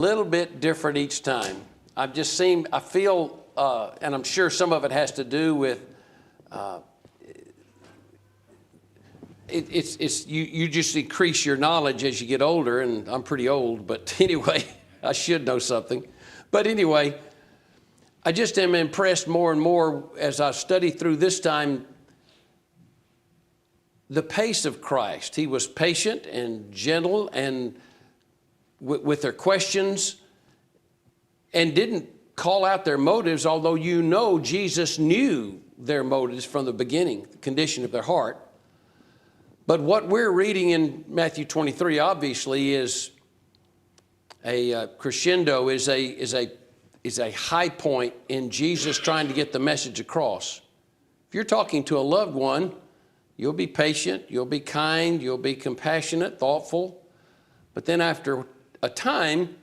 little bit different each time. I feel, and I'm sure some of it has to do with, you just increase your knowledge as you get older, and I'm pretty old, but anyway, I should know something. But anyway, I just am impressed more and more as I study through this time the pace of Christ. He was patient and gentle and with their questions, and didn't call out their motives, although you know Jesus knew their motives from the beginning, the condition of their heart. But what we're reading in Matthew 23 obviously is a crescendo, is a high point in Jesus trying to get the message across. If you're talking to a loved one, you'll be patient, you'll be kind, you'll be compassionate, thoughtful. But then after a time,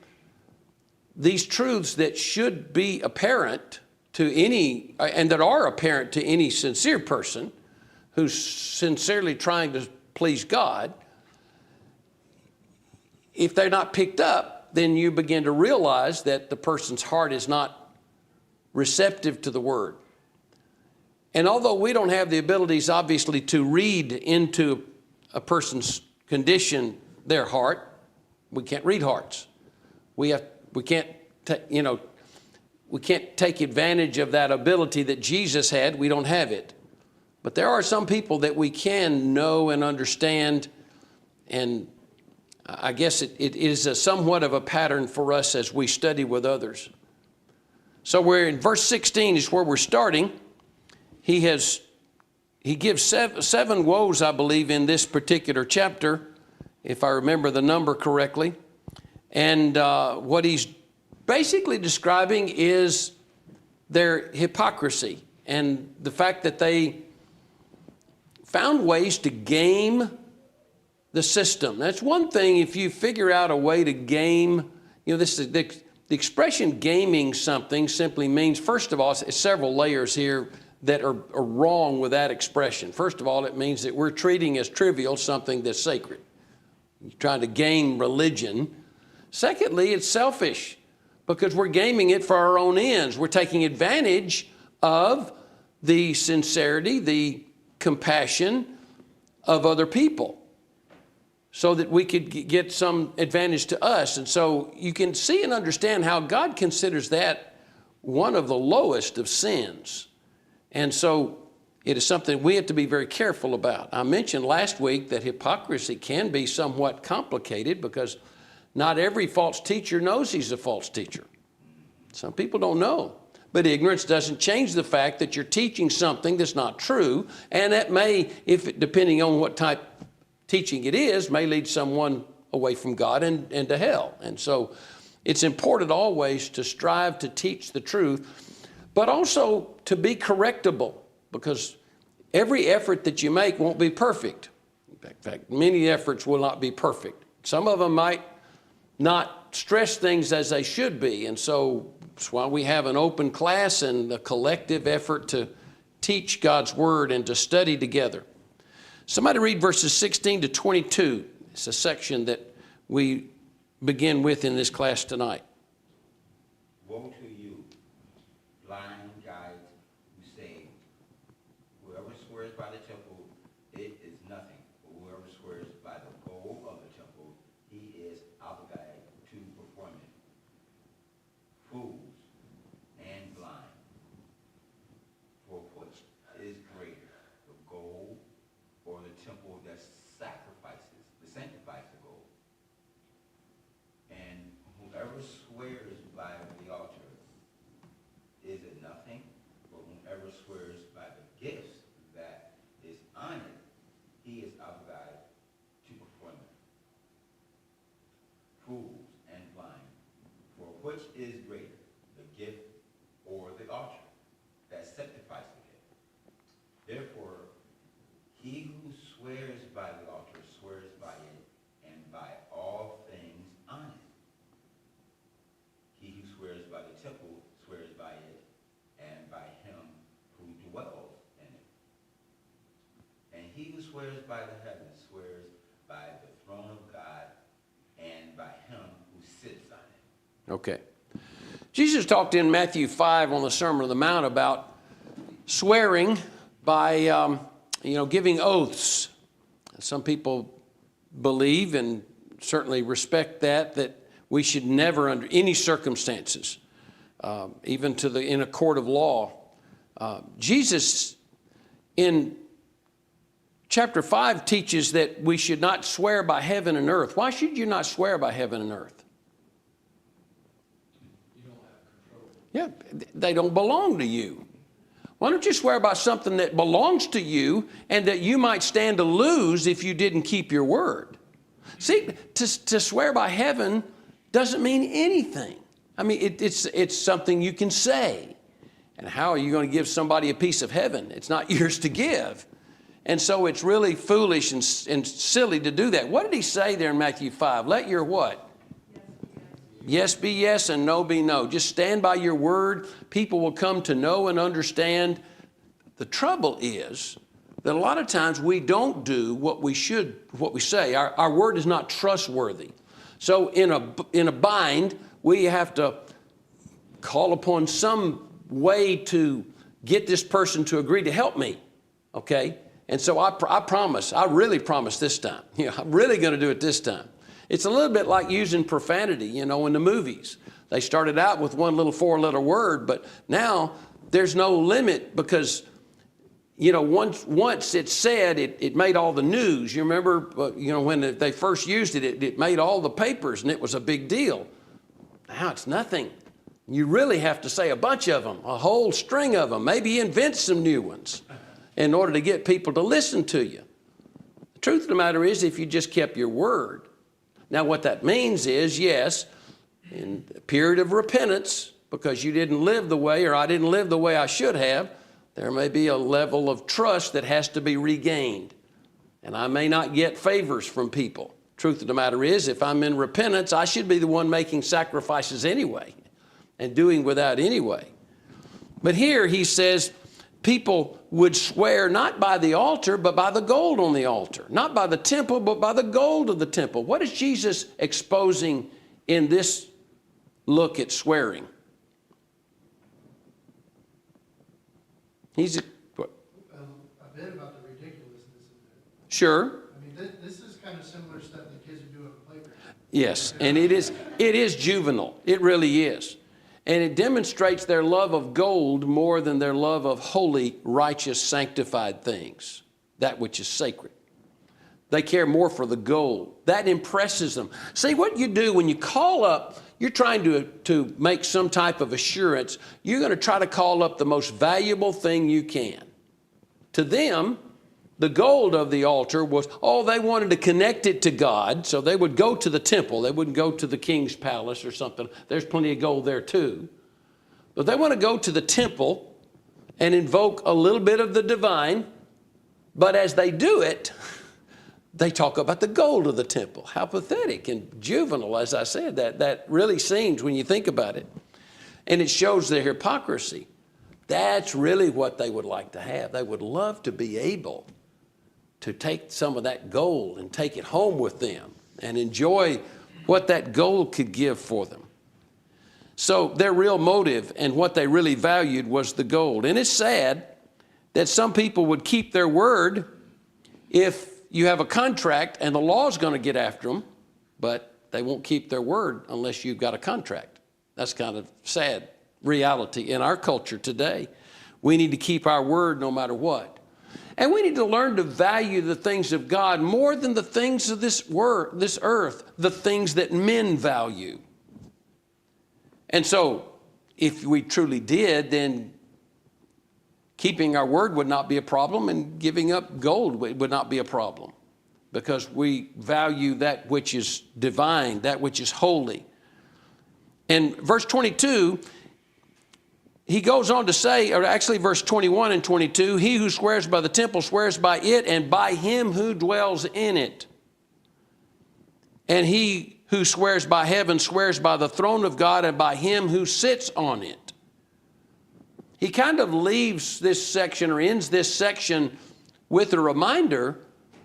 these truths that should be apparent to any, and that are apparent to any sincere person who's sincerely trying to please God, if they're not picked up, then you begin to realize that the person's heart is not receptive to the word. And although we don't have the abilities, obviously, to read into a person's condition, their heart, we can't read hearts. We can't take advantage of that ability that Jesus had. We don't have it. But there are some people that we can know and understand, and I guess it is somewhat of a pattern for us as we study with others. So we're in verse 16 is where we're starting. He gives seven woes, I believe, in this particular chapter, if I remember the number correctly. And what he's basically describing is their hypocrisy and the fact that they found ways to game the system. That's one thing. If you figure out a way to game, this is the expression gaming something simply means, first of all, it's several layers here that are wrong with that expression. First of all, it means that we're treating as trivial something that's sacred. You're trying to game religion. Secondly, it's selfish because we're gaming it for our own ends. We're taking advantage of the sincerity, the compassion of other people so that we could get some advantage to us. And so you can see and understand how God considers that one of the lowest of sins. And so it is something we have to be very careful about. I mentioned last week that hypocrisy can be somewhat complicated because not every false teacher knows he's a false teacher. Some people don't know. But ignorance doesn't change the fact that you're teaching something that's not true, and that may, depending on what type of teaching it is, may lead someone away from God and to hell. And so it's important always to strive to teach the truth, but also to be correctable, because every effort that you make won't be perfect. In fact, many efforts will not be perfect. Some of them might not stress things as they should be, and so that's why we have an open class and a collective effort to teach God's word and to study together. Somebody read verses 16 to 22. It's a section that we begin with in this class tonight. Woe to you, blind guides who say, whoever swears by the temple, it is nothing. But whoever swears by the gold of the temple, he is obligated to perform it. Fools and blind, for which is greater, the gold or the temple that sanctifies the gold? And whoever swears by the altar, is it nothing? But whoever swears by the gifts that is on it, he is obligated to perform it. Fools and blind, for which is greater, the gift or the altar that sanctifies the gift? Therefore, he who swears by the altar swears by it and by all things on it. He who swears by the temple swears by it and by him who dwells in it. And he who swears by the heavens swears by the throne of God and by him who sits on it. Okay. Jesus talked in Matthew 5 on the Sermon on the Mount about swearing by, giving oaths. Some people believe and certainly respect that we should never, under any circumstances, even in a court of law. Jesus in chapter 5 teaches that we should not swear by heaven and earth. Why should you not swear by heaven and earth? You don't have control. Yeah, they don't belong to you. Why don't you swear by something that belongs to you and that you might stand to lose if you didn't keep your word? See, to swear by heaven doesn't mean anything. I mean, it's something you can say. And how are you going to give somebody a piece of heaven? It's not yours to give. And so it's really foolish and silly to do that. What did he say there in Matthew 5? Let your what? Yes be yes and no be no. Just stand by your word. People will come to know and understand. The trouble is that a lot of times we don't do what we say. Our word is not trustworthy. So in a bind, we have to call upon some way to get this person to agree to help me, okay? And so I really promise this time. I'm really going to do it this time. It's a little bit like using profanity, in the movies. They started out with one little 4-letter word, but now there's no limit because, once it's said, it made all the news. You remember, when they first used it, it made all the papers and it was a big deal. Now it's nothing. You really have to say a bunch of them, a whole string of them, maybe invent some new ones in order to get people to listen to you. The truth of the matter is, if you just kept your word. Now, what that means is, yes, in a period of repentance, because you didn't live the way, or I didn't live the way I should have, there may be a level of trust that has to be regained. And I may not get favors from people. Truth of the matter is, if I'm in repentance, I should be the one making sacrifices anyway and doing without anyway. But here he says, people would swear not by the altar, but by the gold on the altar. Not by the temple, but by the gold of the temple. What is Jesus exposing in this look at swearing? He's A bit about the ridiculousness of it. Sure. I mean, this is kind of similar stuff that kids are doing at playground. Yes, and it is juvenile. It really is. And it demonstrates their love of gold more than their love of holy, righteous, sanctified things, that which is sacred. They care more for the gold. That impresses them. See, what you do when you call up, you're trying to make some type of assurance, you're going to try to call up the most valuable thing you can. To them, the gold of the altar was, they wanted to connect it to God, so they would go to the temple. They wouldn't go to the king's palace or something. There's plenty of gold there too. But they want to go to the temple and invoke a little bit of the divine. But as they do it, they talk about the gold of the temple. How pathetic and juvenile, as I said. That really seems when you think about it. And it shows their hypocrisy. That's really what they would like to have. They would love to be able to take some of that gold and take it home with them and enjoy what that gold could give for them. So their real motive and what they really valued was the gold. And it's sad that some people would keep their word if you have a contract and the law's going to get after them, but they won't keep their word unless you've got a contract. That's kind of sad reality in our culture today. We need to keep our word no matter what. And we need to learn to value the things of God more than the things of this earth, the things that men value. And so, if we truly did, then keeping our word would not be a problem, and giving up gold would not be a problem, because we value that which is divine, that which is holy. And verse 22, he goes on to say, or actually verse 21 and 22, he who swears by the temple swears by it and by him who dwells in it. And he who swears by heaven swears by the throne of God and by him who sits on it. He kind of leaves this section, or ends this section, with a reminder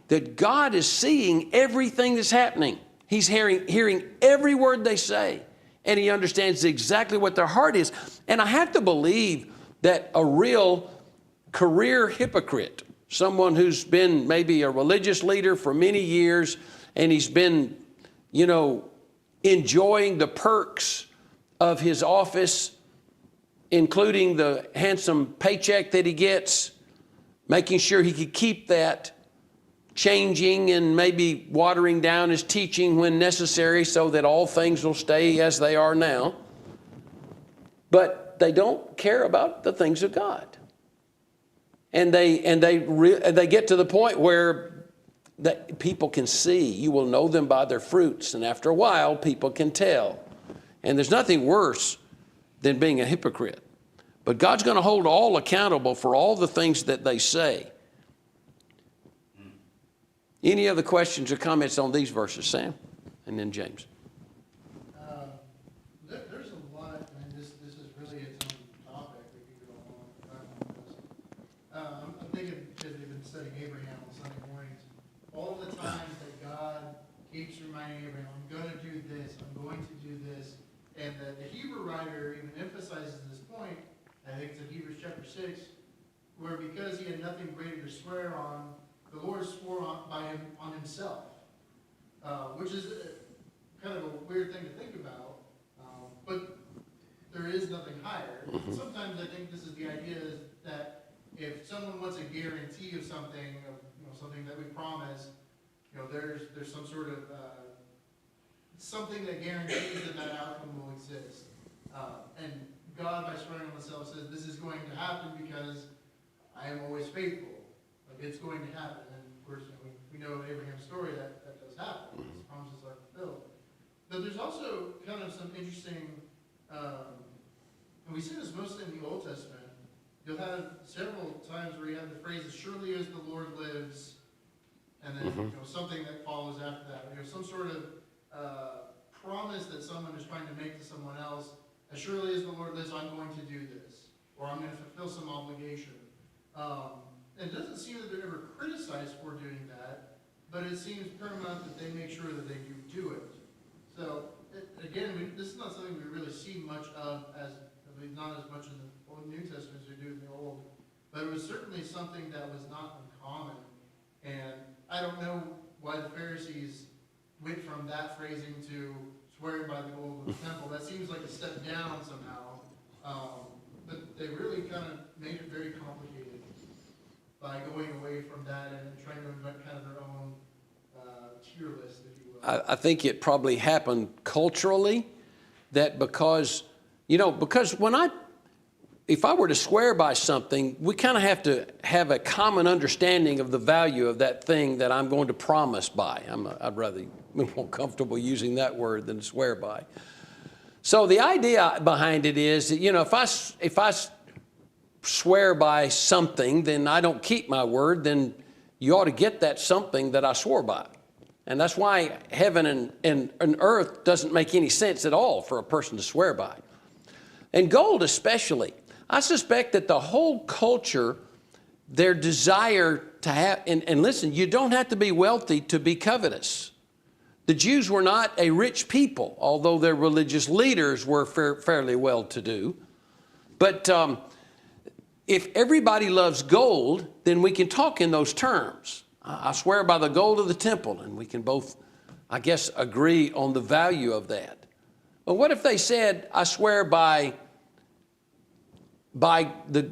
that God is seeing everything that's happening. He's hearing every word they say. and he understands exactly what their heart is. And I have to believe that a real career hypocrite, someone who's been maybe a religious leader for many years, and he's been, enjoying the perks of his office, including the handsome paycheck that he gets, making sure he could keep that, changing and maybe watering down his teaching when necessary so that all things will stay as they are now. But they don't care about the things of God. And they get to the point where that people can see. You will know them by their fruits. And after a while, people can tell. And there's nothing worse than being a hypocrite. But God's going to hold all accountable for all the things that they say. Any other questions or comments on these verses, Sam? And then James. There's a lot, and this is really its own topic. We could go on. I'm thinking, because we've been studying Abraham on Sunday mornings, all the times that God keeps reminding Abraham, I'm going to do this, I'm going to do this. And the Hebrew writer even emphasizes this point, I think it's in Hebrews chapter 6, where because he had nothing greater to swear on, the Lord swore on himself, which is kind of a weird thing to think about, but there is nothing higher. Mm-hmm. Sometimes I think this is the idea is that if someone wants a guarantee of something, something that we promise, there's some sort of something that guarantees that outcome will exist. And God, by swearing on himself, says this is going to happen because I am always faithful. It's going to happen. And of course, we know Abraham's story that does happen. His promises are fulfilled. But there's also kind of some interesting, and we see this mostly in the Old Testament. You'll have several times where you have the phrase, as surely as the Lord lives, and then something that follows after that. Some sort of promise that someone is trying to make to someone else. As surely as the Lord lives, I'm going to do this, or I'm going to fulfill some obligation. And it doesn't seem that they're ever criticized for doing that, but it seems paramount that they make sure that they do it. So, again, this is not something we really see much of, not as much in the Old New Testament as we do in the Old, but it was certainly something that was not uncommon. And I don't know why the Pharisees went from that phrasing to swearing by the gold of the temple. That seems like a step down somehow. But they really kind of made it very complicated by going away from that and trying to invent kind of their own tier list, if you will. I think it probably happened culturally, that because if I were to swear by something, we kind of have to have a common understanding of the value of that thing that I'm going to promise by. I'd rather be more comfortable using that word than swear by. So the idea behind it is that, if I swear by something, then I don't keep my word, then you ought to get that something that I swore by. And that's why heaven and earth doesn't make any sense at all for a person to swear by. And gold especially. I suspect that the whole culture, their desire to have, and listen, you don't have to be wealthy to be covetous. The Jews were not a rich people, although their religious leaders were fairly well-to-do. But if everybody loves gold, then we can talk in those terms. I swear by the gold of the temple, and we can both, I guess, agree on the value of that. But what if they said, I swear by the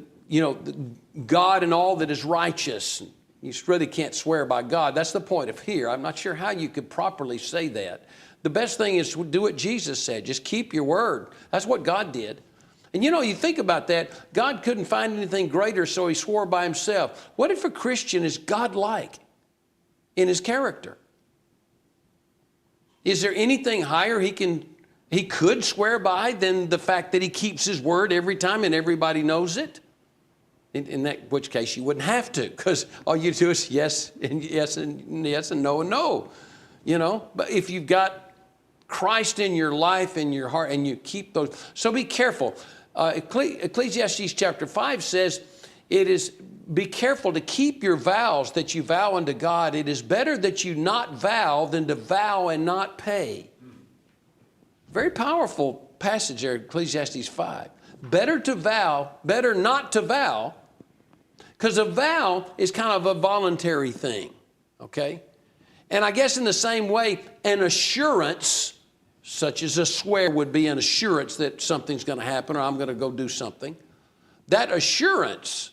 God and all that is righteous? You really can't swear by God. That's the point of here. I'm not sure how you could properly say that. The best thing is to do what Jesus said. Just keep your word. That's what God did. And you think about that. God couldn't find anything greater, so he swore by himself. What if a Christian is God-like in his character? Is there anything higher he could swear by than the fact that he keeps his word every time and everybody knows it? In which case you wouldn't have to, because all you do is yes and yes and yes and no and no. But if you've got Christ in your life, in your heart, and you keep those. So be careful. Ecclesiastes chapter 5 says, be careful to keep your vows that you vow unto God. It is better that you not vow than to vow and not pay. Very powerful passage there, Ecclesiastes 5. Better not to vow, because a vow is kind of a voluntary thing, okay? And I guess in the same way, an assurance, such as a swear would be an assurance that something's going to happen or I'm going to go do something. That assurance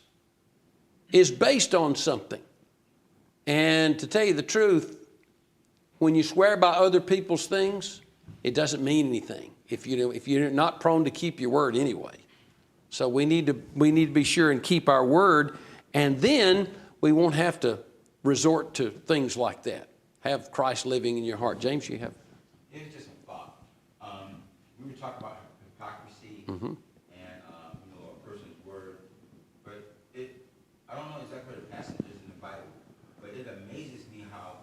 is based on something. And to tell you the truth, when you swear by other people's things, it doesn't mean anything if you're not prone to keep your word anyway. So we need to be sure and keep our word, and then we won't have to resort to things like that. Have Christ living in your heart. James, you have? It was just a thought. We were talking about hypocrisy Mm-hmm. and a person's word, but I don't know exactly what the passage is in the Bible, but it amazes me how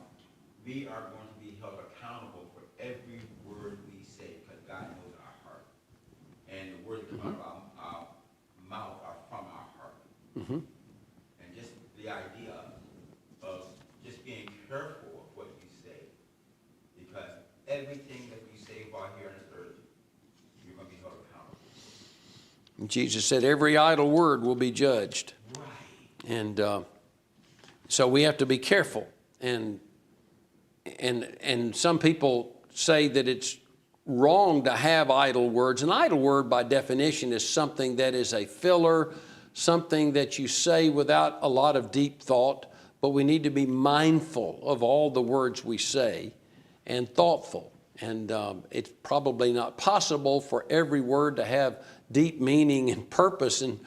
we are going to be held accountable for every word we say, because God knows our heart, and the words that come out of our mouth are from our heart. Mm-hmm. And just the idea of just being careful of what you say, because everything that we say while here on this earth, you're going to be held accountable. Jesus said every idle word will be judged. Right. And so we have to be careful. And some people say that it's wrong to have idle words. An idle word, by definition, is something that is a filler, something that you say without a lot of deep thought. But we need to be mindful of all the words we say and thoughtful. And it's probably not possible for every word to have deep meaning and purpose. And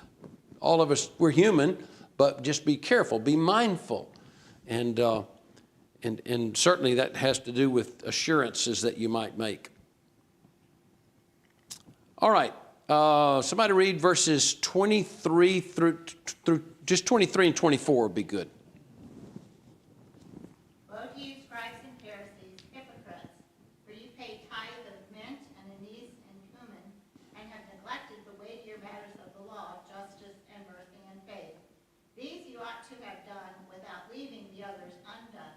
all of us, we're human, but just be careful, be mindful. And certainly that has to do with assurances that you might make. All right, somebody read verses 23 through just 23 and 24 would be good. Woe to you, scribes and Pharisees, hypocrites, for you pay tithe of mint and anise and cumin, and have neglected the weightier matters of the law, justice and mercy and faith. These you ought to have done without leaving the others undone.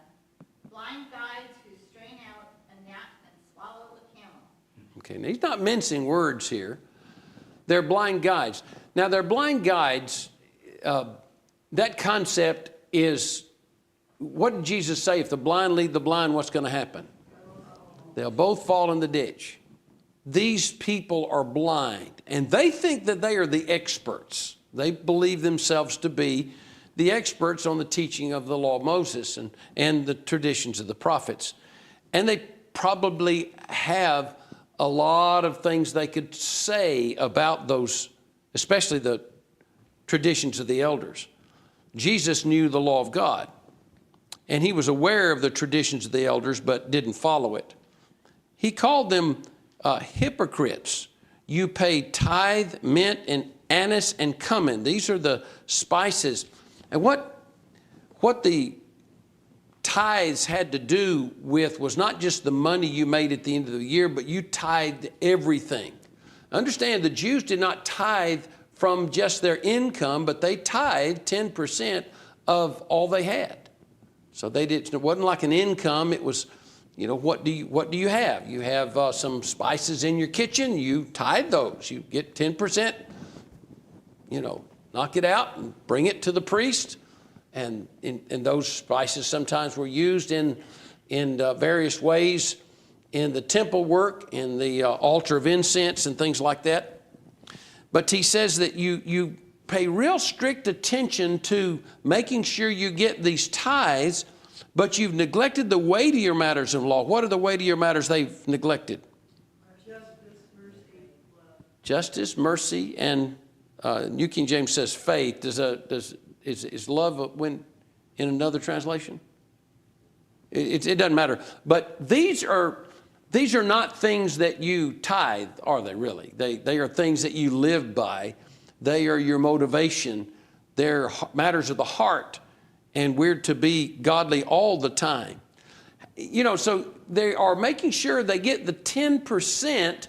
Blind guides who strain out a gnat and swallow a camel. Okay, now he's not mincing words here. They're blind guides. Now, they're blind guides. That concept is, what did Jesus say? If the blind lead the blind, what's going to happen? They'll both fall in the ditch. These people are blind, and they think that they are the experts. They believe themselves to be the experts on the teaching of the law of Moses and the traditions of the prophets. And they probably have a lot of things they could say about those, especially the traditions of the elders. Jesus knew the law of God, and he was aware of the traditions of the elders, but didn't follow it. He called them hypocrites. You pay tithe, mint, and anise and cumin. These are the spices. And what the tithes had to do with was not just the money you made at the end of the year, but you tithed everything. Understand, the Jews did not tithe from just their income, but they tithed 10% of all they had. So it wasn't like an income. It was, what do you have? You have some spices in your kitchen. You tithe those. You get 10%. Knock it out and bring it to the priest. And those spices sometimes were used in various ways in the temple work, in the altar of incense and things like that. But he says that you pay real strict attention to making sure you get these tithes, but you've neglected the weightier matters of law. What are the weightier matters they've neglected? Justice, mercy, love. Justice, mercy, and New King James says faith. Is love when in another translation? It doesn't matter. But these are not things that you tithe, are they really? They are things that you live by. They are your motivation. They're matters of the heart. And we're to be godly all the time. So they are making sure they get the 10%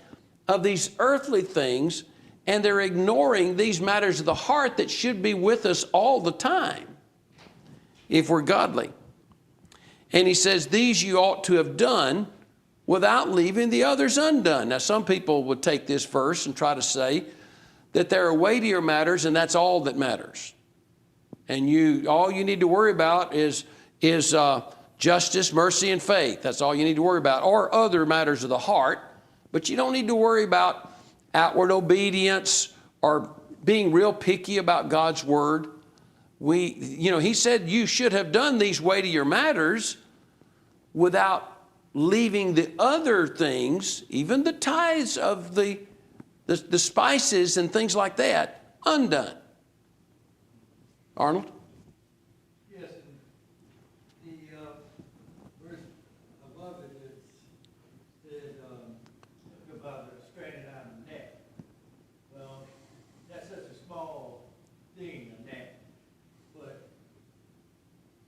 of these earthly things, and they're ignoring these matters of the heart that should be with us all the time if we're godly. And he says, these you ought to have done without leaving the others undone. Now, some people would take this verse and try to say that there are weightier matters and that's all that matters. And all you need to worry about is justice, mercy, and faith. That's all you need to worry about, or other matters of the heart. But you don't need to worry about outward obedience or being real picky about God's word. He said you should have done these weightier matters without leaving the other things, even the tithes of the spices and things like that, undone. Arnold? Yes, and the verse above it said about the stranded on the net. Well, that's such a small thing, a net, but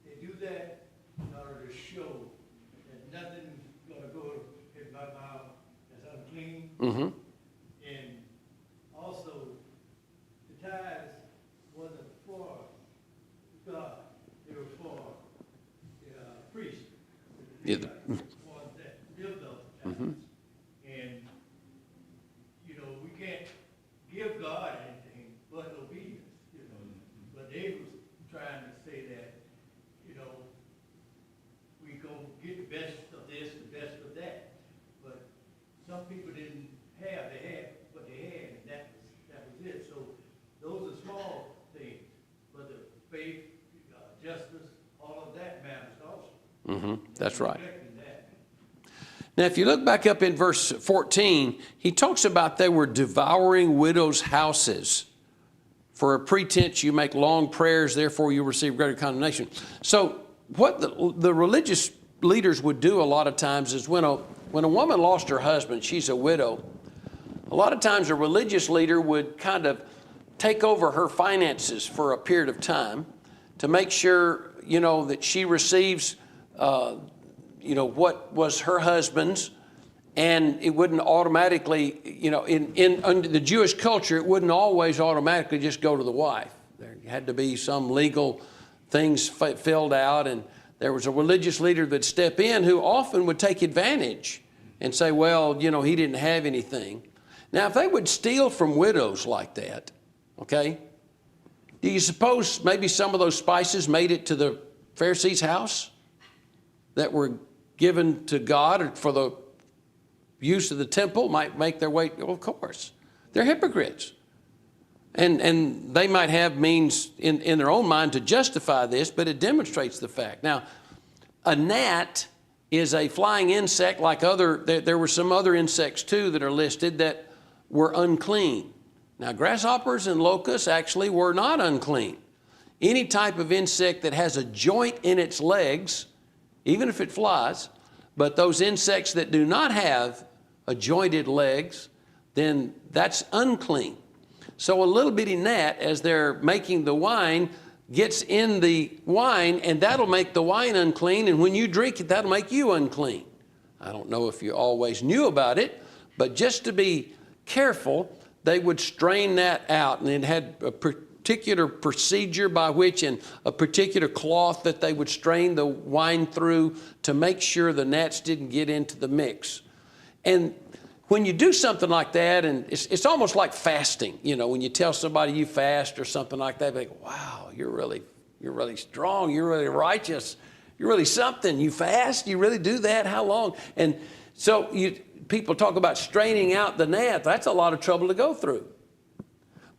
they do that in order to show that nothing's gonna go in my mouth that's unclean. Mm-hmm. And also, the tithes wasn't for God, they were for the priests. Yeah, The ones that built those tithes. And, we can't give God anything but obedience, But they was trying to say that, we gonna get the best of this, the best of that. But some people didn't have, they had what they had, and that was it. So those are small things, but the faith, justice, all of that matters also. Mm-hmm. That's right. Respecting that. Now, if you look back up in verse 14, he talks about they were devouring widows' houses. For a pretense you make long prayers, therefore you receive greater condemnation. So what the religious leaders would do a lot of times is when a woman lost her husband, she's a widow, a lot of times a religious leader would kind of take over her finances for a period of time to make sure, that she receives, what was her husband's, and it wouldn't automatically, under the Jewish culture, it wouldn't always automatically just go to the wife. There had to be some legal things filled out, and there was a religious leader that'd step in who often would take advantage and say, well, he didn't have anything. Now, if they would steal from widows like that, okay, do you suppose maybe some of those spices made it to the Pharisee's house that were given to God or for the use of the temple might make their way? Well, of course. They're hypocrites. And they might have means in their own mind to justify this, but it demonstrates the fact. Now, a gnat is a flying insect like there were some other insects too that are listed that were unclean. Now, grasshoppers and locusts actually were not unclean. Any type of insect that has a joint in its legs, even if it flies, but those insects that do not have a jointed legs, then that's unclean. So a little bitty gnat, as they're making the wine, gets in the wine, and that'll make the wine unclean, and when you drink it, that'll make you unclean. I don't know if you always knew about it, but just to be careful, they would strain that out, and it had a particular procedure by which, and a particular cloth that they would strain the wine through to make sure the gnats didn't get into the mix. And when you do something like that, and it's almost like fasting, when you tell somebody you fast or something like that, they go, wow, you're really strong, you're really righteous, you're really something. You fast, you really do that? How long? And so people talk about straining out the gnat. That's a lot of trouble to go through.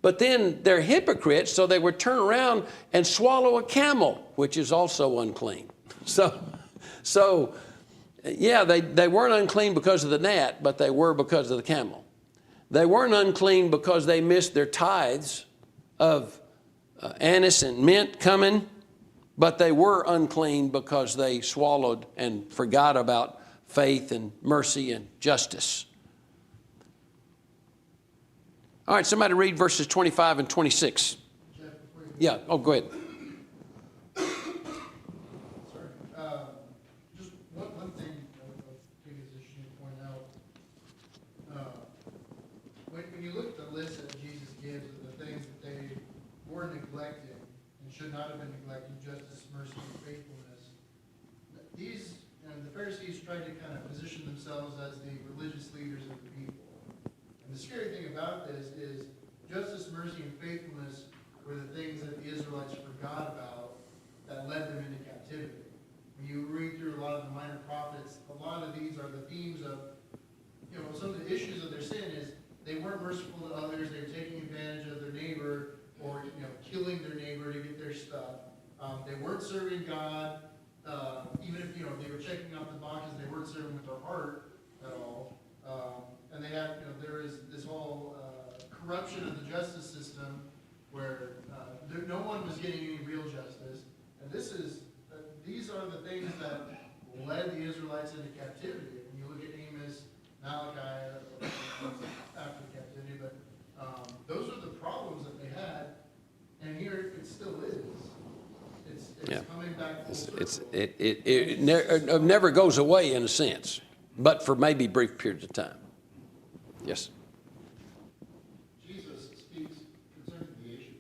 But then they're hypocrites, so they would turn around and swallow a camel, which is also unclean. So yeah, they weren't unclean because of the gnat, but they were because of the camel. They weren't unclean because they missed their tithes of anise and mint coming, but they were unclean because they swallowed and forgot about faith and mercy and justice. All right, somebody read verses 25 and 26. Yeah, go ahead. Should not have been neglected, justice, mercy, and faithfulness. These, and the Pharisees tried to kind of position themselves as the religious leaders of the people. And the scary thing about this is justice, mercy, and faithfulness were the things that the Israelites forgot about that led them into captivity. When you read through a lot of the minor prophets, a lot of these are the themes of, some of the issues of their sin is they weren't merciful to others, they were taking advantage of their neighbor, or, killing their neighbor to get their stuff. They weren't serving God, even if, they were checking off the boxes, they weren't serving with their heart at all. And they had, there is this whole corruption of the justice system where no one was getting any real justice. And these are the things that led the Israelites into captivity. When you look at Amos, Malachi, after captivity, but those are the problems that they had, and here it still is. It's coming back full circle. It never goes away in a sense, but for maybe brief periods of time. Yes. Jesus speaks concerning the issue,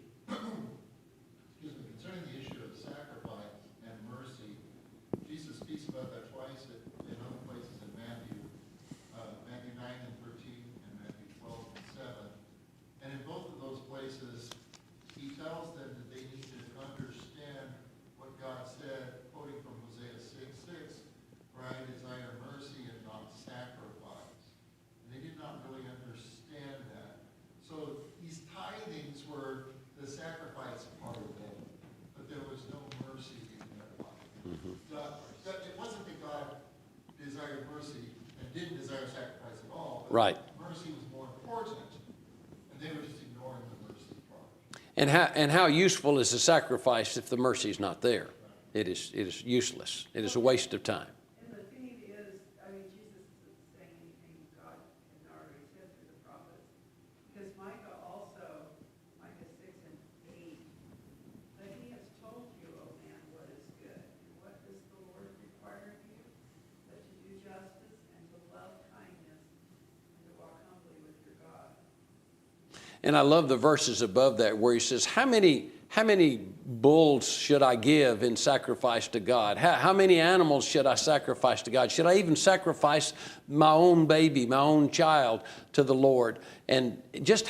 concerning the issue of sacrifice and mercy. Jesus speaks about that twice in other places in Matthew 9 and 13 and Matthew 12 and 7. And in both of those places, he tells them that they need to understand what God said, quoting from Hosea 6:6, for I desire mercy and not sacrifice. And they did not really understand that. So these tithings were the sacrifice part of it, but there was no mercy in their life. It wasn't that God desired mercy and didn't desire sacrifice at all. But Right. mercy was more important, and they were just ignoring the mercy part. And how useful is the sacrifice if the mercy is not there? It is useless. It is a waste of time. And the thing is, Jesus isn't saying anything God had already said through the prophets. Because Micah 6 and 8, but he has told you, O man, what is good. And what does the Lord require of you? But to do justice and to love kindness and to walk humbly with your God. And I love the verses above that where he says, how many bulls should I give in sacrifice to God? How many animals should I sacrifice to God? Should I even sacrifice my own baby, my own child to the Lord? And just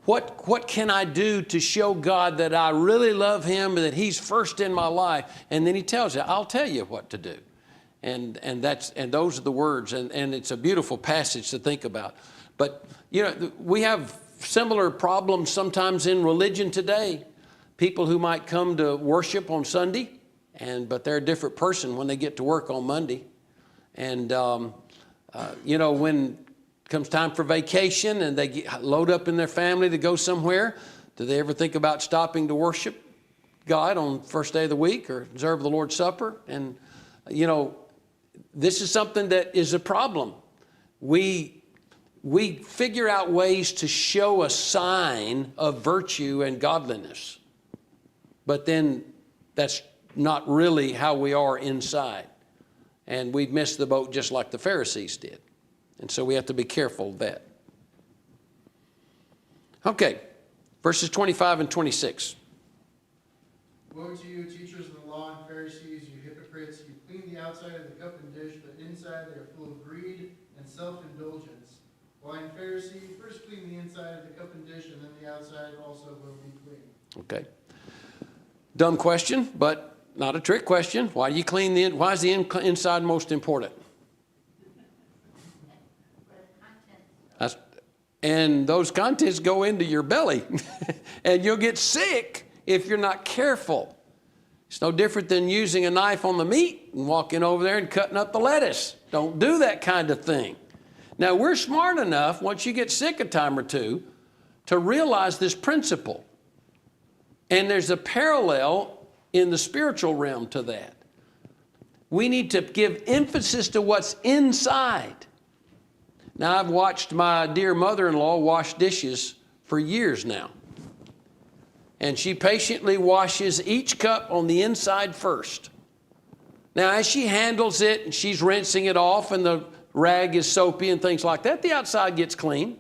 what can I do to show God that I really love Him and that He's first in my life? And then He tells you, I'll tell you what to do. And those are the words, and it's a beautiful passage to think about. But, we have similar problems sometimes in religion today. People who might come to worship on Sunday, but they're a different person when they get to work on Monday. And, when it comes time for vacation and they load up in their family to go somewhere, do they ever think about stopping to worship God on the first day of the week or observe the Lord's Supper? And, this is something that is a problem. We figure out ways to show a sign of virtue and godliness. But then that's not really how we are inside. And we've missed the boat just like the Pharisees did. And so we have to be careful of that. Okay, verses 25 and 26. Woe to you, teachers of the law and Pharisees, you hypocrites! You clean the outside of the cup and dish, but inside they are full of greed and self-indulgence. Blind Pharisee, first clean the inside of the cup and dish, and then the outside also will be clean. Okay. Dumb question, but not a trick question. Why do you clean why is the inside most important? And those contents go into your belly. And you'll get sick if you're not careful. It's no different than using a knife on the meat and walking over there and cutting up the lettuce. Don't do that kind of thing. Now, we're smart enough, once you get sick a time or two, to realize this principle. And there's a parallel in the spiritual realm to that. We need to give emphasis to what's inside. Now, I've watched my dear mother-in-law wash dishes for years now. And she patiently washes each cup on the inside first. Now, as she handles it, and she's rinsing it off, and the rag is soapy and things like that, the outside gets clean.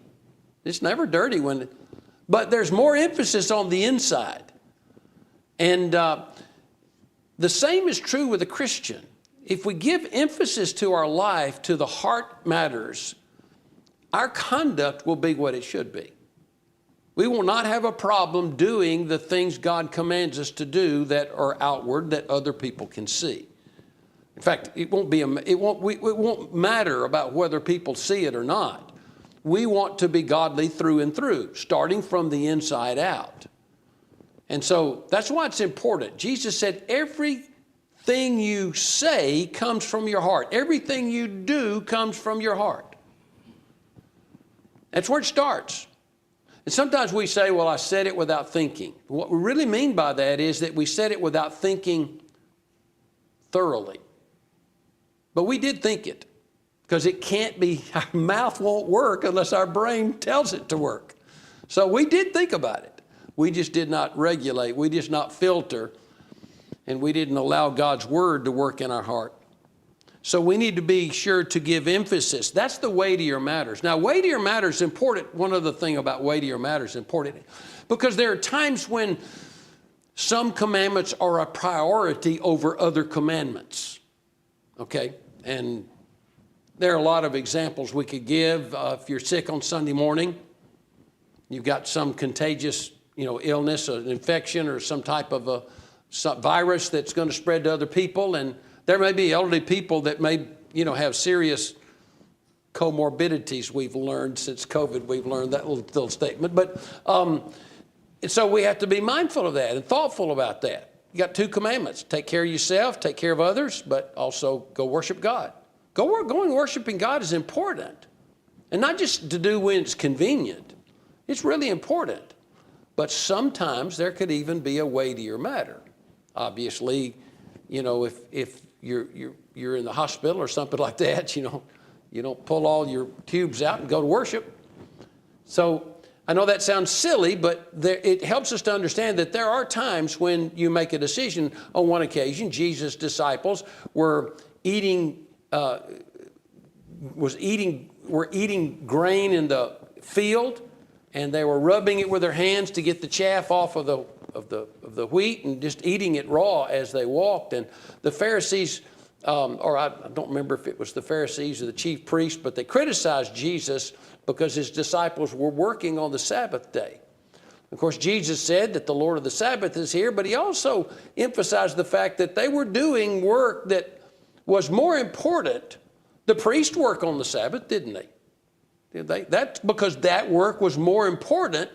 It's never dirty but there's more emphasis on the inside. And the same is true with a Christian. if we give emphasis to our life, to the heart matters, our conduct will be what it should be. We will not have a problem doing the things God commands us to do that are outward, that other people can see. In fact, it won't matter about whether people see it or not. We want to be godly through and through, starting from the inside out. And so that's why it's important. Jesus said, everything you say comes from your heart. Everything you do comes from your heart. That's where it starts. And sometimes we say, well, I said it without thinking. What we really mean by that is that we said it without thinking thoroughly. But we did think it, because it can't be, our mouth won't work unless our brain tells it to work. So we did think about it. We just did not regulate. We did not filter. And we didn't allow God's word to work in our heart. So we need to be sure to give emphasis. That's the weightier matters. Now, weightier matters is important. One other thing about weightier matters is important, because there are times when some commandments are a priority over other commandments. Okay? And there are a lot of examples we could give. If you're sick on Sunday morning, you've got some contagious, illness, an infection, or some type of some virus that's going to spread to other people, and there may be elderly people that may, have serious comorbidities. We've learned since COVID, we've learned that little statement. But so we have to be mindful of that and thoughtful about that. You got 2 commandments: take care of yourself, take care of others, but also go worship God. Going worshiping God is important, and not just to do when it's convenient. It's really important. But sometimes there could even be a weightier matter. Obviously, if you're in the hospital or something like that, you don't pull all your tubes out and go to worship. So I know that sounds silly, but it helps us to understand that there are times when you make a decision. On one occasion, Jesus' disciples were eating grain in the field, and they were rubbing it with their hands to get the chaff off of the wheat, and just eating it raw as they walked. And the Pharisees, or I don't remember if it was the Pharisees or the chief priests, but they criticized Jesus because his disciples were working on the Sabbath day. Of course, Jesus said that the Lord of the Sabbath is here, but he also emphasized the fact that they were doing work that was more important. The priests work on the Sabbath, didn't they? That's because that work was more important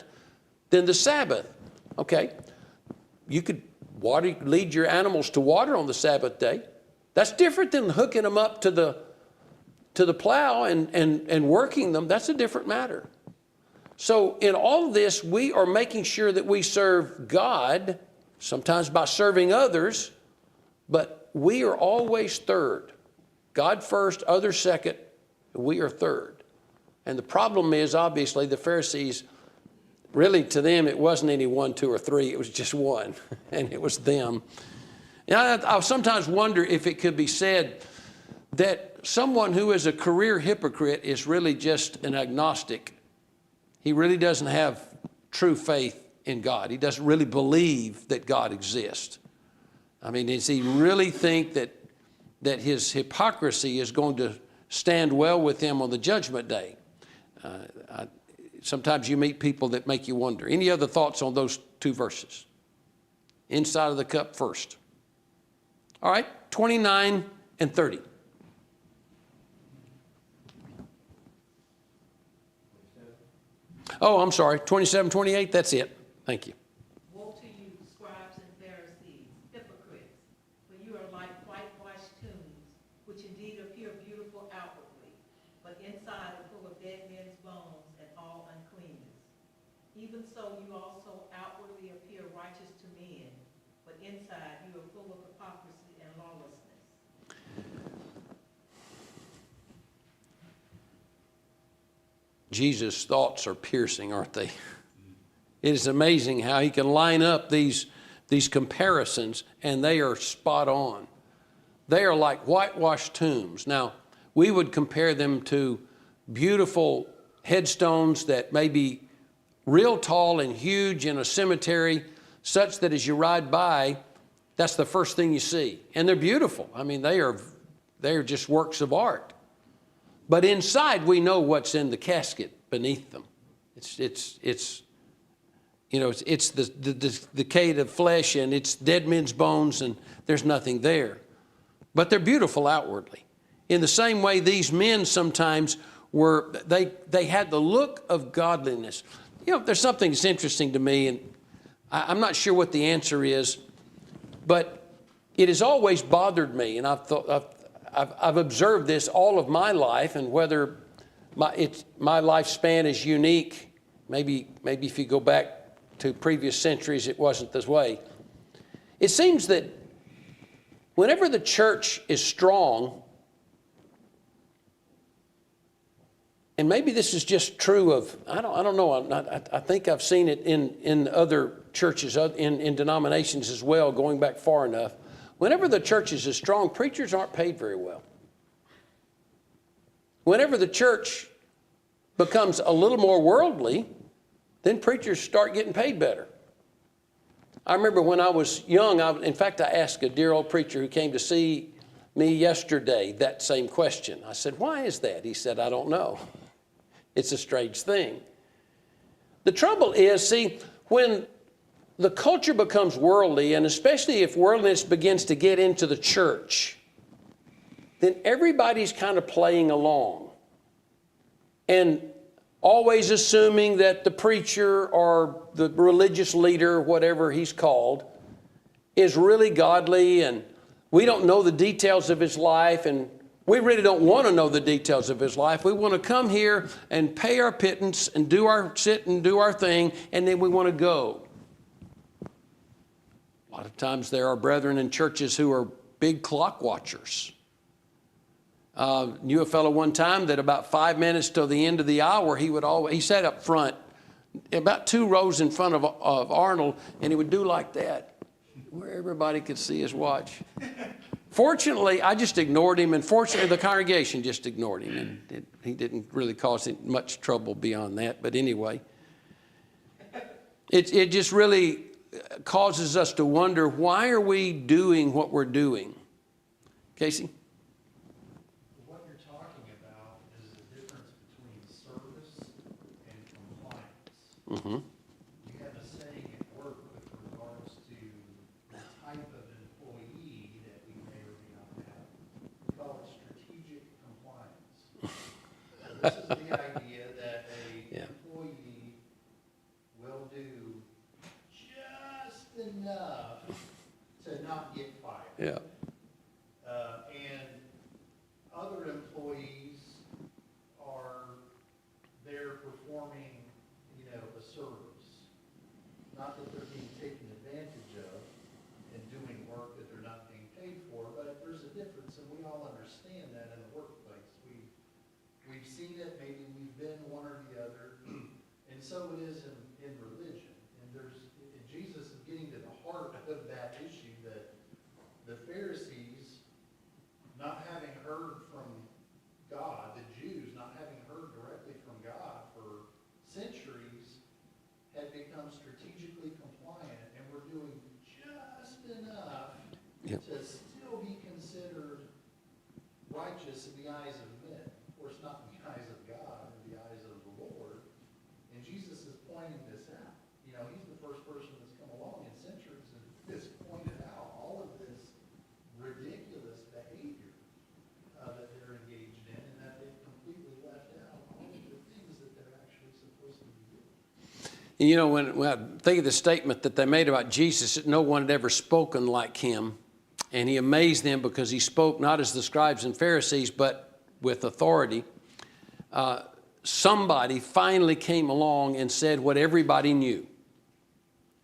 than the Sabbath. Okay, you could lead your animals to water on the Sabbath day. That's different than hooking them up to the plow and working them. That's a different matter. So in all of this, we are making sure that we serve God, sometimes by serving others, but we are always third. God first, others second, we are third. And the problem is, obviously, the Pharisees, really to them, it wasn't any 1, 2, or 3. It was just one, and it was them. And I sometimes wonder if it could be said that someone who is a career hypocrite is really just an agnostic. He really doesn't have true faith in God. He doesn't really believe that God exists. I mean, does he really think that his hypocrisy is going to stand well with him on the judgment day? Sometimes you meet people that make you wonder. Any other thoughts on those 2 verses? Inside of the cup first. All right, 29 and 30. Oh, I'm sorry, 27, 28, that's it. Thank you. Woe to you, scribes and Pharisees, hypocrites, for you are like whitewashed tombs, which indeed appear beautiful outwardly, but inside are full of dead men's bones and all uncleanness. Even so, you also outwardly appear righteous to men, but inside you are full of hypocrisy and lawlessness. Jesus' thoughts are piercing, aren't they? It is amazing how he can line up these comparisons, and they are spot on. They are like whitewashed tombs. Now, we would compare them to beautiful headstones that may be real tall and huge in a cemetery, such that as you ride by, that's the first thing you see. And they're beautiful. I mean, they are they're just works of art. But inside, we know what's in the casket beneath them. It's the decay of flesh, and it's dead men's bones, and there's nothing there. But they're beautiful outwardly. In the same way, these men sometimes they had the look of godliness. There's something that's interesting to me, and I'm not sure what the answer is, but it has always bothered me, and I've observed this all of my life, and whether my lifespan is unique, maybe if you go back to previous centuries, it wasn't this way. It seems that whenever the church is strong, and maybe this is just true of, I don't know, I think I've seen it in other churches, in denominations as well, going back far enough. Whenever the church is strong, preachers aren't paid very well. Whenever the church becomes a little more worldly, then preachers start getting paid better. I remember when I was young, in fact, I asked a dear old preacher who came to see me yesterday that same question. I said, "Why is that?" He said, "I don't know. It's a strange thing." The trouble is, see, when the culture becomes worldly, and especially if worldliness begins to get into the church, then everybody's kind of playing along and always assuming that the preacher or the religious leader, whatever he's called, is really godly, and we don't know the details of his life, and we really don't want to know the details of his life. We want to come here and pay our pittance and sit and do our thing, and then we want to go. A lot of times there are brethren in churches who are big clock watchers. Knew a fellow one time that about 5 minutes till the end of the hour, he sat up front, about 2 rows in front of Arnold, and he would do like that, where everybody could see his watch. Fortunately, I just ignored him, and fortunately, the congregation just ignored him, and he didn't really cause much trouble beyond that. But anyway, it just really causes us to wonder, why are we doing what we're doing? Casey? What you're talking about is the difference between service and compliance. Mm-hmm. We have a saying at work with regards to the type of employee that we may or may not have. We call it strategic compliance. So this is the idea that an employee will do just enough to not get fired. Yeah. And other employees are there performing, a service. Not that they're being taken advantage of and doing work that they're not being paid for, but there's a difference, and we all understand that in the workplace. We've seen it, maybe we've been one or the other, and so it is in religion. And Jesus is getting to the heart of that issue, that the Pharisees, not having heard from God, the Jews not having heard directly from God for centuries, had become strategically compliant and were doing just enough to still be considered righteous in the eyes of men. Of course, not in the eyes of God, in the eyes of the Lord. And Jesus is pointing this out. He's the first person that's come along in centuries and has pointed out all of this ridiculous behavior that they're engaged in, and that they've completely left out all of the things that they're actually supposed to be doing. And when I think of the statement that they made about Jesus, that no one had ever spoken like him, and he amazed them because he spoke not as the scribes and Pharisees, but with authority. Somebody finally came along and said what everybody knew.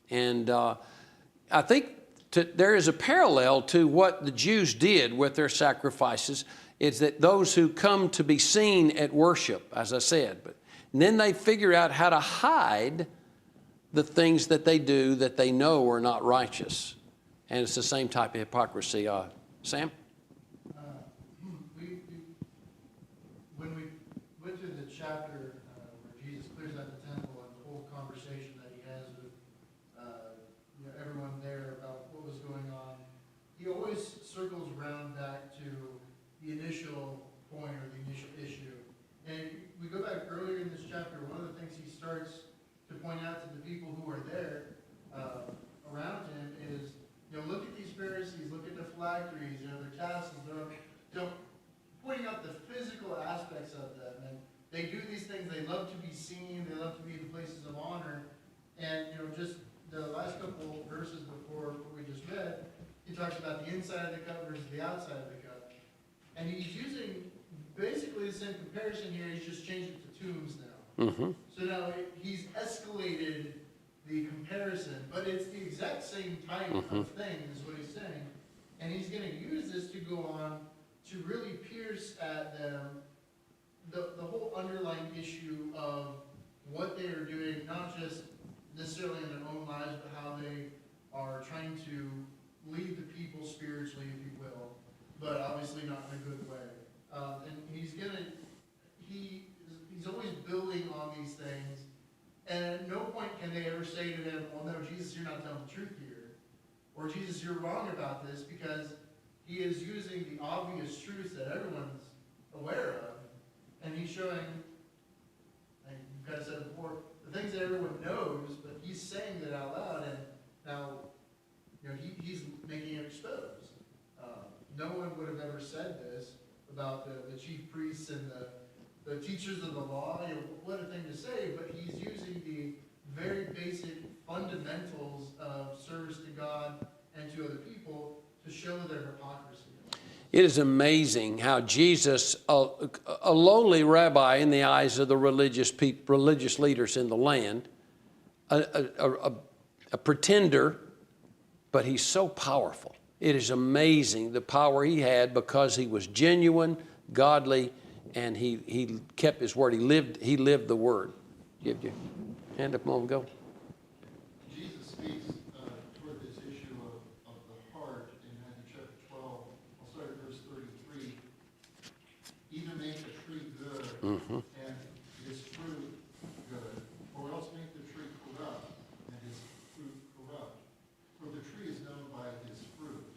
And I think there is a parallel to what the Jews did with their sacrifices. It's that those who come to be seen at worship, as I said, and then they figure out how to hide the things that they do that they know are not righteous. And it's the same type of hypocrisy. Sam? When we went through the chapter where Jesus clears out the temple and the whole conversation that he has with everyone there about what was going on, he always circles around back to the out to the people who are there around him is, look at these Pharisees, look at the phylacteries, their tassels, they're pointing out the physical aspects of them. And they do these things, they love to be seen, they love to be in places of honor. And, just the last couple verses before what we just read, he talks about the inside of the cup versus the outside of the cup. And he's using basically the same comparison here, he's just changed it to tombs now. Mm-hmm. So now he's escalated the comparison, but it's the exact same type of thing is what he's saying. And he's going to use this to go on to really pierce at them the whole underlying issue of what they are doing, not just necessarily in their own lives, but how they are trying to lead the people spiritually, if you will, but obviously not in a good way. And he's always building on these things, and at no point can they ever say to him, well, no, Jesus, you're not telling the truth here, or Jesus, you're wrong about this, because he is using the obvious truths that everyone's aware of, and he's showing, and you've kind of said it before, the things that everyone knows, but he's saying that out loud, and now, he's making it exposed. No one would have ever said this about the chief priests and the teachers of the law. What a thing to say, but he's using the very basic fundamentals of service to God and to other people to show their hypocrisy. It is amazing how Jesus, a lowly rabbi in the eyes of the religious leaders in the land, a pretender, but he's so powerful. It is amazing the power he had because he was genuine, godly, and he kept his word. He lived the word. Give your hand up a moment ago. Jesus speaks toward this issue of the heart in Matthew chapter 12. I'll start at verse 33. Either make a tree good and his fruit good, or else make the tree corrupt and his fruit corrupt. For the tree is known by his fruit.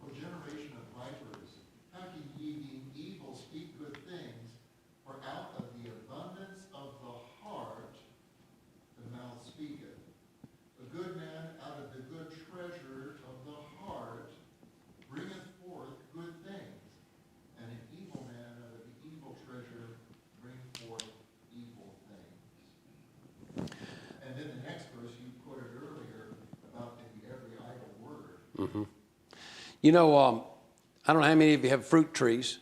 O generation of vipers, how can ye, being evil, speak good things? For out of the abundance of the heart the mouth speaketh. A good man out of the good treasure of the heart bringeth forth good things, and an evil man out of the evil treasure bringeth forth evil things. And then the next verse you quoted earlier about every idle word. Mm-hmm. I don't know how many of you have fruit trees.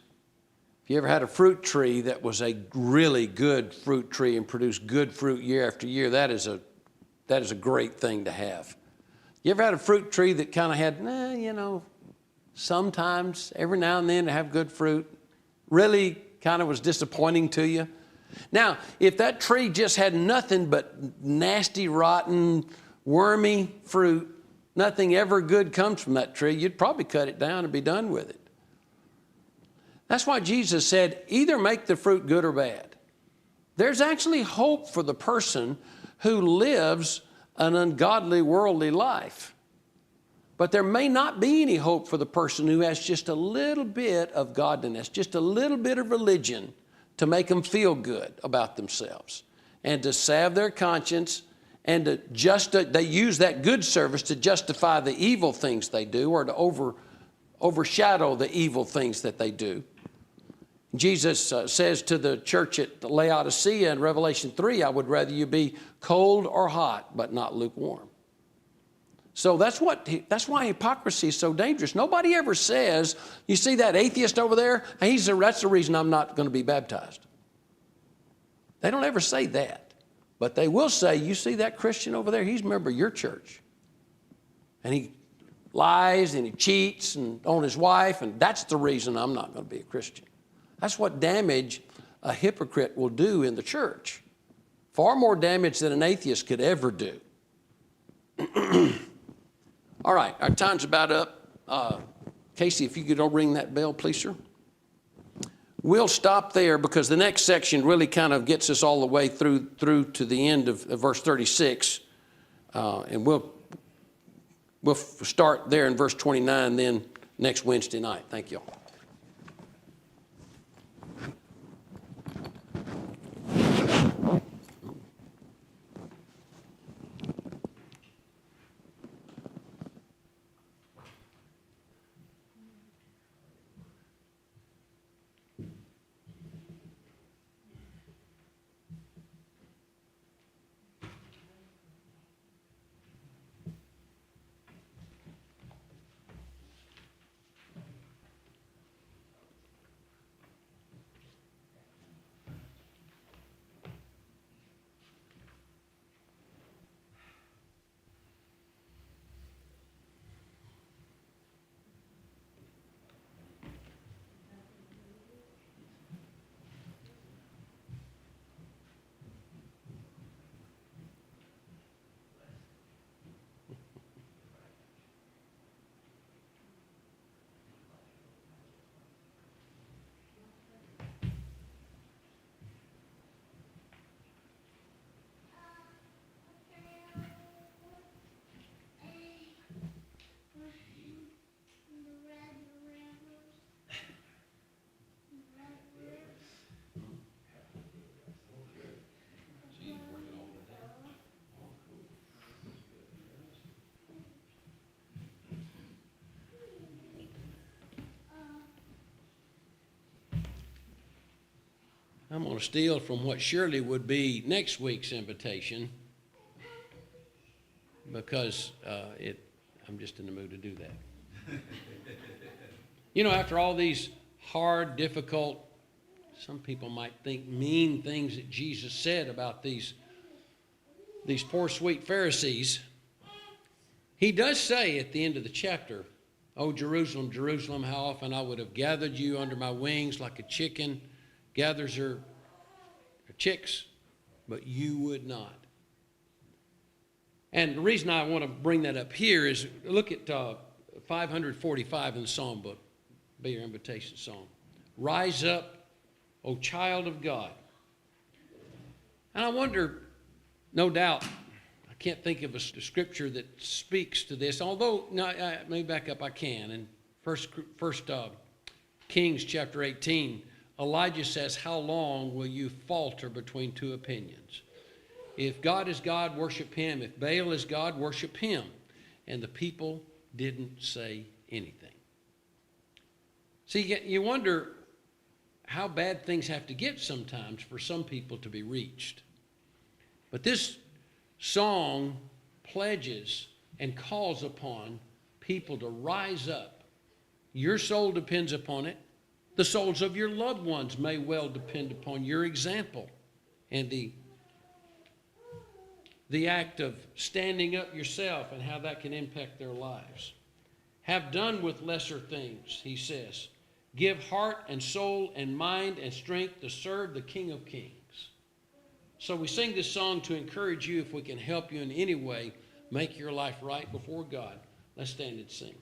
If you ever had a fruit tree that was a really good fruit tree and produced good fruit year after year, that is a great thing to have. You ever had a fruit tree that kind of had, sometimes, every now and then to have good fruit, really kind of was disappointing to you? Now, if that tree just had nothing but nasty, rotten, wormy fruit, nothing ever good comes from that tree, you'd probably cut it down and be done with it. That's why Jesus said, either make the fruit good or bad. There's actually hope for the person who lives an ungodly, worldly life. But there may not be any hope for the person who has just a little bit of godliness, just a little bit of religion to make them feel good about themselves and to salve their conscience, and they use that good service to justify the evil things they do or to overshadow the evil things that they do. Jesus says to the church at Laodicea in Revelation 3, I would rather you be cold or hot, but not lukewarm. So that's why hypocrisy is so dangerous. Nobody ever says, you see that atheist over there? That's the reason I'm not going to be baptized. They don't ever say that. But they will say, you see that Christian over there? He's a member of your church. And he lies and he cheats on his wife, and that's the reason I'm not going to be a Christian. That's what damage a hypocrite will do in the church. Far more damage than an atheist could ever do. All right, our time's about up. Casey, if you could ring that bell, please, sir. We'll stop there because the next section really kind of gets us all the way through to the end of verse 36. And we'll start there in verse 29 then next Wednesday night. Thank you. I'm going to steal from what surely would be next week's invitation because I'm just in the mood to do that. You know, after all these hard, difficult, some people might think mean things that Jesus said about these poor, sweet Pharisees, he does say at the end of the chapter, "Oh, Jerusalem, Jerusalem, how often I would have gathered you under my wings like a chicken gathers her chicks, but you would not." And the reason I want to bring that up here is look at 545 in the Psalm book, be your invitation song. "Rise up, O child of God." And I wonder, no doubt, I can't think of a scripture that speaks to this, although, no, let me back up, I can. In First Kings chapter 18, Elijah says, "How long will you falter between two opinions? If God is God, worship him. If Baal is God, worship him." And the people didn't say anything. See, you wonder how bad things have to get sometimes for some people to be reached. But this song pledges and calls upon people to rise up. Your soul depends upon it. The souls of your loved ones may well depend upon your example and the act of standing up yourself and how that can impact their lives. "Have done with lesser things," he says. "Give heart and soul and mind and strength to serve the King of Kings." So we sing this song to encourage you, if we can help you in any way, make your life right before God. Let's stand and sing.